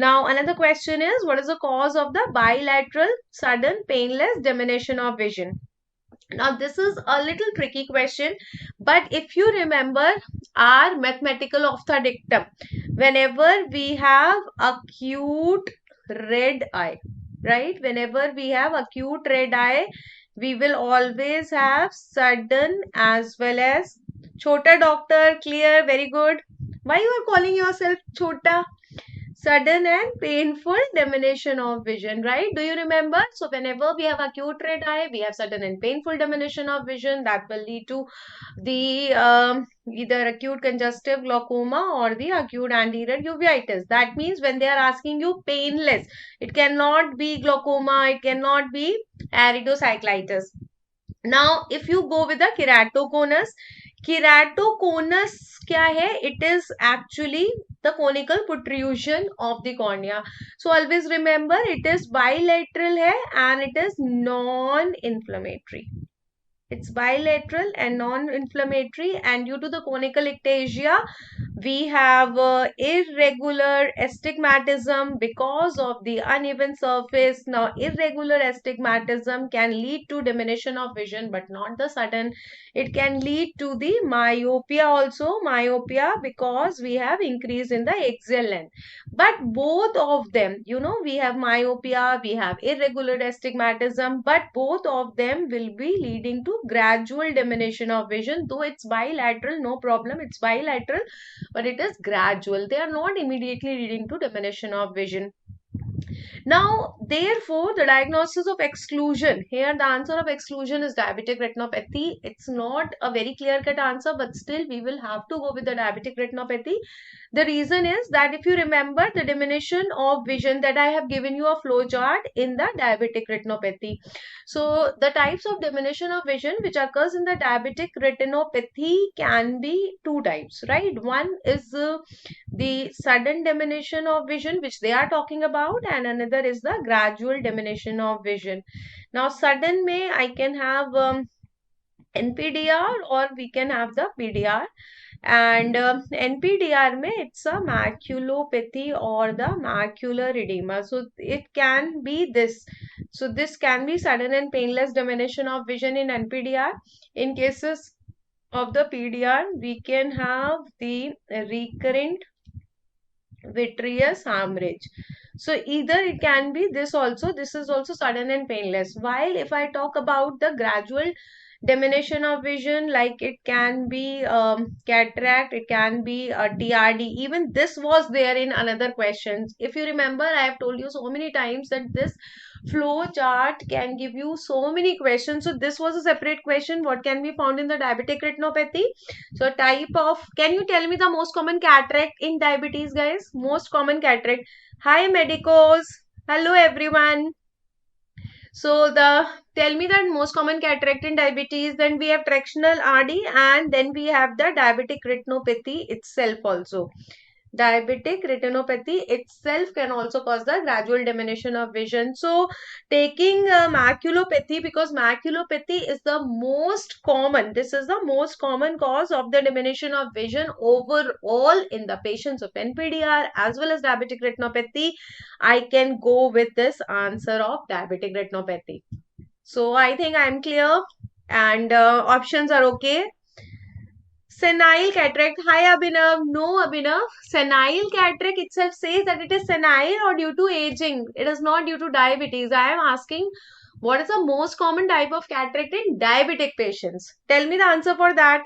Now, another question is, what is the cause of the bilateral sudden painless diminution of vision? Now, this is a little tricky question, but if you remember our mathematical of the dictum, whenever we have acute red eye, right? Whenever we have acute red eye, we will always have sudden as well as chota. Doctor, clear, very good. Why you are calling yourself chota? Sudden and painful diminution of vision, right? Do you remember? So whenever we have acute red eye, we have sudden and painful diminution of vision that will lead to the either acute congestive glaucoma or the acute anterior uveitis. That means when they are asking you painless, it cannot be glaucoma, it cannot be iridocyclitis. Now, if you go with the keratoconus, keratoconus क्या है? It is actually the conical protrusion of the cornea. So always remember, it is bilateral है and it is non-inflammatory. It's bilateral and non-inflammatory, and due to the conical ectasia, we have irregular astigmatism because of the uneven surface. Now, irregular astigmatism can lead to diminution of vision, but not the sudden. It can lead to the myopia also, myopia because we have increase in the axial length. But both of them, we have myopia, we have irregular astigmatism, but both of them will be leading to gradual diminution of vision. Though it's bilateral, no problem, it's bilateral, but it is gradual. They are not immediately leading to diminution of vision. Now, therefore, the diagnosis of exclusion, here the answer of exclusion is diabetic retinopathy. It's not a very clear-cut answer, but still we will have to go with the diabetic retinopathy. The reason is that if you remember the diminution of vision that I have given you a flow chart in the diabetic retinopathy. So, the types of diminution of vision which occurs in the diabetic retinopathy can be two types, right? One is the sudden diminution of vision which they are talking about, and another is the gradual diminution of vision. Now, sudden may I can have NPDR or we can have the PDR. And NPDR mein it's a maculopathy or the macular edema. So it can be this. So this can be sudden and painless diminution of vision in NPDR. In cases of the PDR, we can have the recurrent vitreous hemorrhage. So either it can be this also, this is also sudden and painless. While if I talk about the gradual diminution of vision, like it can be cataract, it can be a TRD. Even this was there in another questions. If you remember, I have told you so many times that this flow chart can give you so many questions. So this was a separate question. What can be found in the diabetic retinopathy? So type of, can you tell me the most common cataract in diabetes, guys? Most common cataract. Hi, medicos. Hello, everyone. So tell me that most common cataract in diabetes, then we have tractional RD, and then we have the diabetic retinopathy itself also. Diabetic retinopathy itself can also cause the gradual diminution of vision. So taking maculopathy, because maculopathy is the most common, this is the most common cause of the diminution of vision overall in the patients of NPDR as well as diabetic retinopathy. I can go with this answer of diabetic retinopathy. So I think I'm clear, and options are okay. Senile cataract. Hi Abhinav. No Abhinav. Senile cataract itself says that it is senile or due to aging. It is not due to diabetes. I am asking what is the most common type of cataract in diabetic patients. Tell me the answer for that.